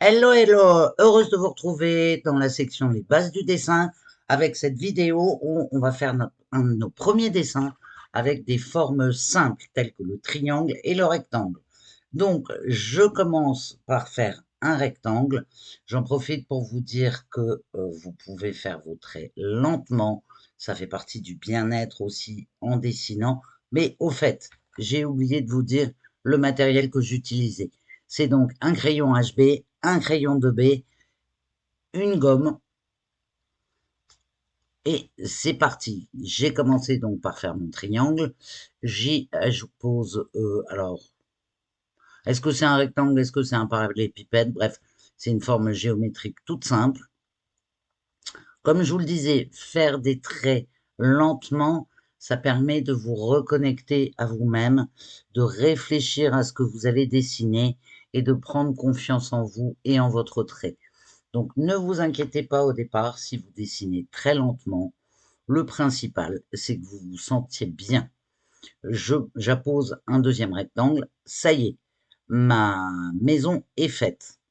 Hello, hello, heureuse de vous retrouver dans la section les bases du dessin avec cette vidéo où on va faire un de nos premiers dessins avec des formes simples telles que le triangle et le rectangle. Donc, je commence par faire un rectangle. J'en profite pour vous dire que vous pouvez faire vos traits lentement. Ça fait partie du bien-être aussi en dessinant. Mais au fait, j'ai oublié de vous dire le matériel que j'utilisais. C'est donc un crayon HB, un crayon 2B, une gomme, et c'est parti. J'ai commencé donc par faire mon triangle. J'y pose, alors, est-ce que c'est un rectangle, est-ce que c'est un parallélépipède? Bref, c'est une forme géométrique toute simple. Comme je vous le disais, faire des traits lentement, ça permet de vous reconnecter à vous-même, de réfléchir à ce que vous avez dessiné et de prendre confiance en vous et en votre trait. Donc ne vous inquiétez pas au départ si vous dessinez très lentement. Le principal, c'est que vous vous sentiez bien. J'appose un deuxième rectangle. Ça y est, ma maison est faite.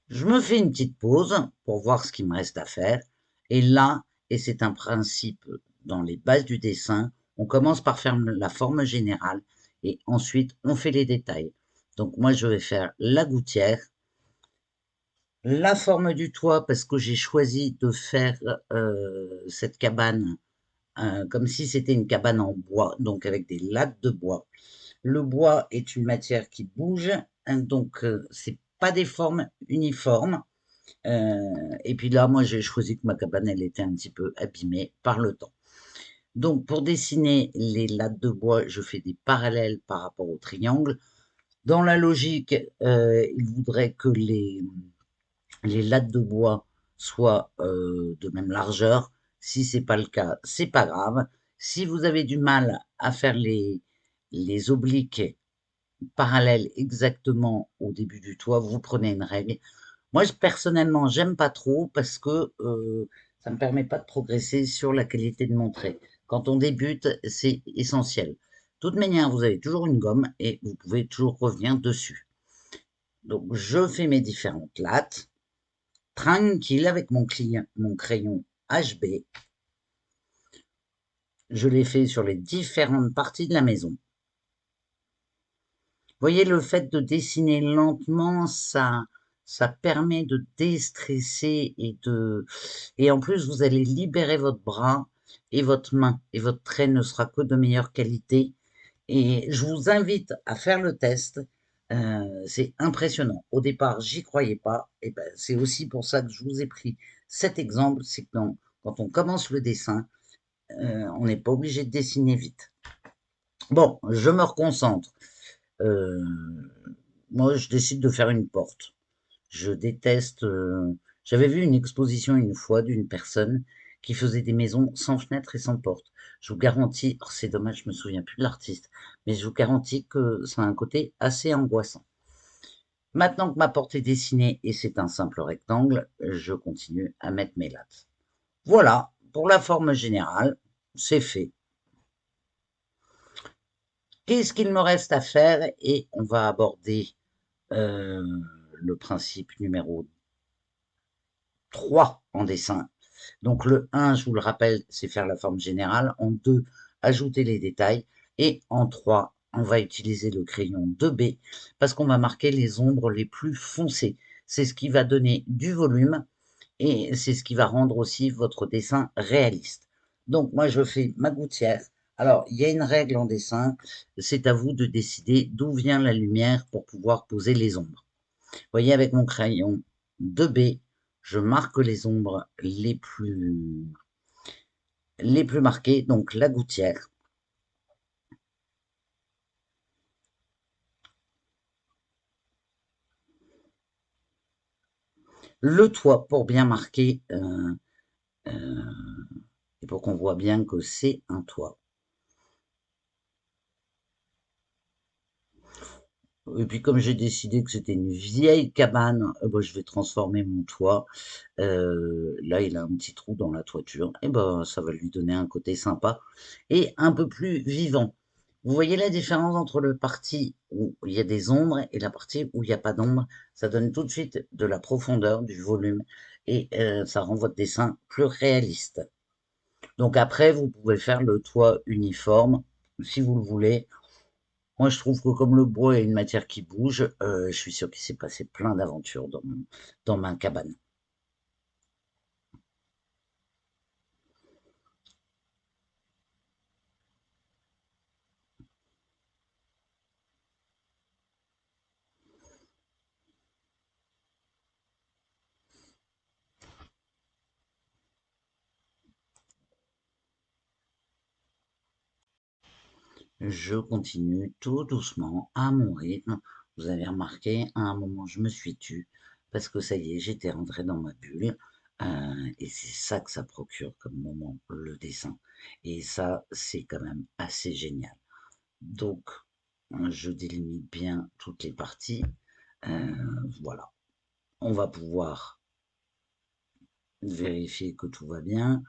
Je me fais une petite pause pour voir ce qu'il me reste à faire. Et là, et c'est un principe dans les bases du dessin, on commence par faire la forme générale et ensuite on fait les détails. Donc moi, je vais faire la gouttière, la forme du toit parce que j'ai choisi de faire cette cabane comme si c'était une cabane en bois, donc avec des lattes de bois. Le bois est une matière qui bouge, hein, donc c'est pas des formes uniformes. Et puis là, moi, j'ai choisi que ma cabane, elle était un petit peu abîmée par le temps. Donc, pour dessiner les lattes de bois, je fais des parallèles par rapport au triangle. Dans la logique, il voudrait que les lattes de bois soient de même largeur. Si c'est pas le cas, c'est pas grave. Si vous avez du mal à faire les obliques parallèles exactement au début du toit, vous prenez une règle. Moi, personnellement, j'aime pas trop parce que ça me permet pas de progresser sur la qualité de mon trait. Quand on débute, c'est essentiel. De toute manière, vous avez toujours une gomme et vous pouvez toujours revenir dessus. Donc, je fais mes différentes lattes tranquille avec mon crayon HB. Je l'ai fait sur les différentes parties de la maison. Vous voyez, le fait de dessiner lentement, ça permet de déstresser et en plus, vous allez libérer votre bras et votre main et votre trait ne sera que de meilleure qualité. Et je vous invite à faire le test. C'est impressionnant. Au départ, j'y croyais pas. Et ben, c'est aussi pour ça que je vous ai pris cet exemple. C'est que quand on commence le dessin, on n'est pas obligé de dessiner vite. Bon, je me reconcentre. Euh, Moi, je décide de faire une porte. Je déteste. J'avais vu une exposition une fois d'une personne qui faisait des maisons sans fenêtre et sans porte. Je vous garantis, oh, c'est dommage, je me souviens plus de l'artiste, mais je vous garantis que ça a un côté assez angoissant. Maintenant que ma porte est dessinée et c'est un simple rectangle, je continue à mettre mes lattes. Voilà, pour la forme générale, c'est fait. Qu'est-ce qu'il me reste à faire? Et on va aborder euh, le principe numéro 3 en dessin. Donc le 1, je vous le rappelle, c'est faire la forme générale. En 2, ajouter les détails. Et en 3, on va utiliser le crayon 2B parce qu'on va marquer les ombres les plus foncées. C'est ce qui va donner du volume et c'est ce qui va rendre aussi votre dessin réaliste. Donc moi, je fais ma gouttière. Alors, il y a une règle en dessin, c'est à vous de décider d'où vient la lumière pour pouvoir poser les ombres. Vous voyez, avec mon crayon 2B, je marque les ombres les plus marquées, donc la gouttière. Le toit pour bien marquer euh, et pour qu'on voit bien que c'est un toit. Et puis comme j'ai décidé que c'était une vieille cabane, bah, je vais transformer mon toit. Là, il a un petit trou dans la toiture. Et ben, ça va lui donner un côté sympa et un peu plus vivant. Vous voyez la différence entre le parti où il y a des ombres et la partie où il n'y a pas d'ombre? Ça donne tout de suite de la profondeur, du volume et ça rend votre dessin plus réaliste. Donc après, vous pouvez faire le toit uniforme si vous le voulez. Moi, je trouve que comme le bois est une matière qui bouge, je suis sûr qu'il s'est passé plein d'aventures dans ma cabane. Je continue tout doucement à mon rythme. Vous avez remarqué, à un moment, je me suis tue parce que ça y est, j'étais rentré dans ma bulle. Et c'est ça que ça procure comme moment, le dessin. Et ça, c'est quand même assez génial. Donc, je délimite bien toutes les parties. Voilà. On va pouvoir vérifier que tout va bien.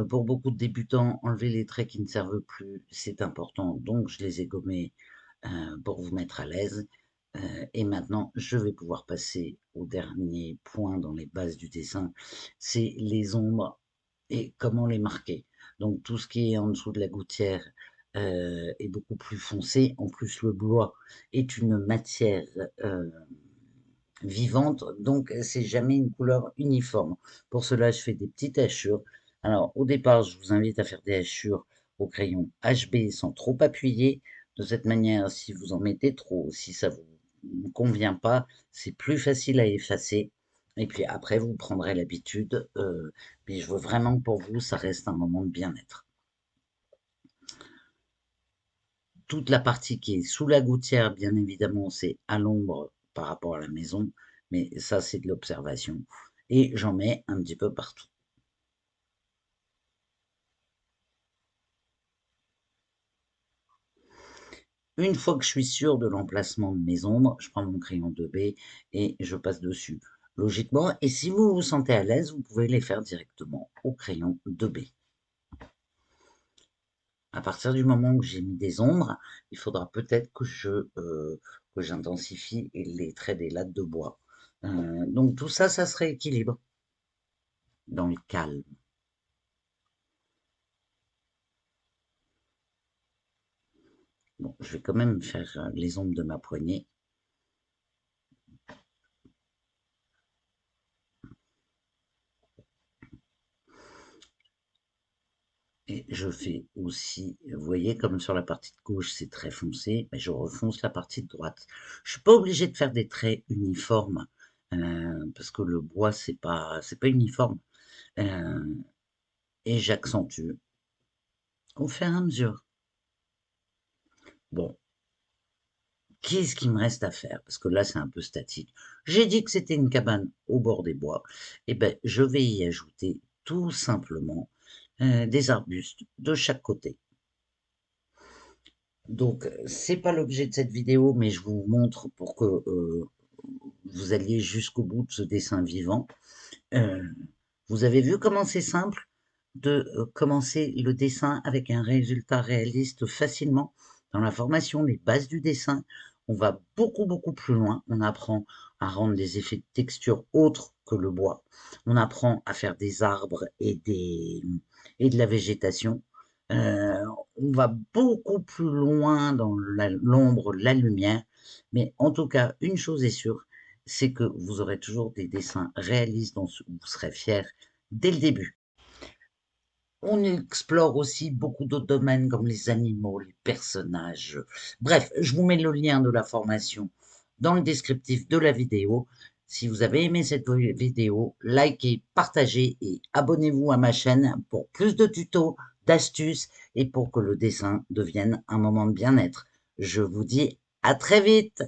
Pour beaucoup de débutants, enlever les traits qui ne servent plus, c'est important, donc je les ai gommés pour vous mettre à l'aise. Et maintenant, je vais pouvoir passer au dernier point dans les bases du dessin, c'est les ombres et comment les marquer. Donc tout ce qui est en dessous de la gouttière est beaucoup plus foncé. En plus, le bois est une matière vivante, donc c'est jamais une couleur uniforme. Pour cela, je fais des petites hachures. Alors, au départ, je vous invite à faire des hachures au crayon HB sans trop appuyer. De cette manière, si vous en mettez trop, si ça vous convient pas, c'est plus facile à effacer. Et puis après, vous prendrez l'habitude. Mais je veux vraiment que pour vous, ça reste un moment de bien-être. Toute la partie qui est sous la gouttière, bien évidemment, c'est à l'ombre par rapport à la maison, mais ça, c'est de l'observation. Et j'en mets un petit peu partout. Une fois que je suis sûr de l'emplacement de mes ombres, je prends mon crayon 2B et je passe dessus. Logiquement, et si vous vous sentez à l'aise, vous pouvez les faire directement au crayon 2B. À partir du moment où j'ai mis des ombres, il faudra peut-être que j'intensifie les traits des lattes de bois. Donc tout ça, ça se rééquilibre dans le calme. Bon, je vais quand même faire les ombres de ma poignée. Et je fais aussi, vous voyez, comme sur la partie de gauche, c'est très foncé, mais je refonce la partie de droite. Je suis pas obligé de faire des traits uniformes, parce que le bois, c'est pas uniforme. Euh, et j'accentue au fur et à mesure. Bon, qu'est-ce qu'il me reste à faire? Parce que là, c'est un peu statique. J'ai dit que c'était une cabane au bord des bois. Eh ben, je vais y ajouter tout simplement des arbustes de chaque côté. Donc, c'est pas l'objet de cette vidéo, mais je vous montre pour que vous alliez jusqu'au bout de ce dessin vivant. Euh, vous avez vu comment c'est simple de commencer le dessin avec un résultat réaliste facilement. Dans la formation, les bases du dessin, on va beaucoup plus loin. On apprend à rendre des effets de texture autres que le bois. On apprend à faire des arbres et de la végétation. On va beaucoup plus loin dans l'ombre, la lumière. Mais en tout cas, une chose est sûre, c'est que vous aurez toujours des dessins réalistes dont vous serez fiers dès le début. On explore aussi beaucoup d'autres domaines comme les animaux, les personnages. Bref, je vous mets le lien de la formation dans le descriptif de la vidéo. Si vous avez aimé cette vidéo, likez, partagez et abonnez-vous à ma chaîne pour plus de tutos, d'astuces et pour que le dessin devienne un moment de bien-être. Je vous dis à très vite!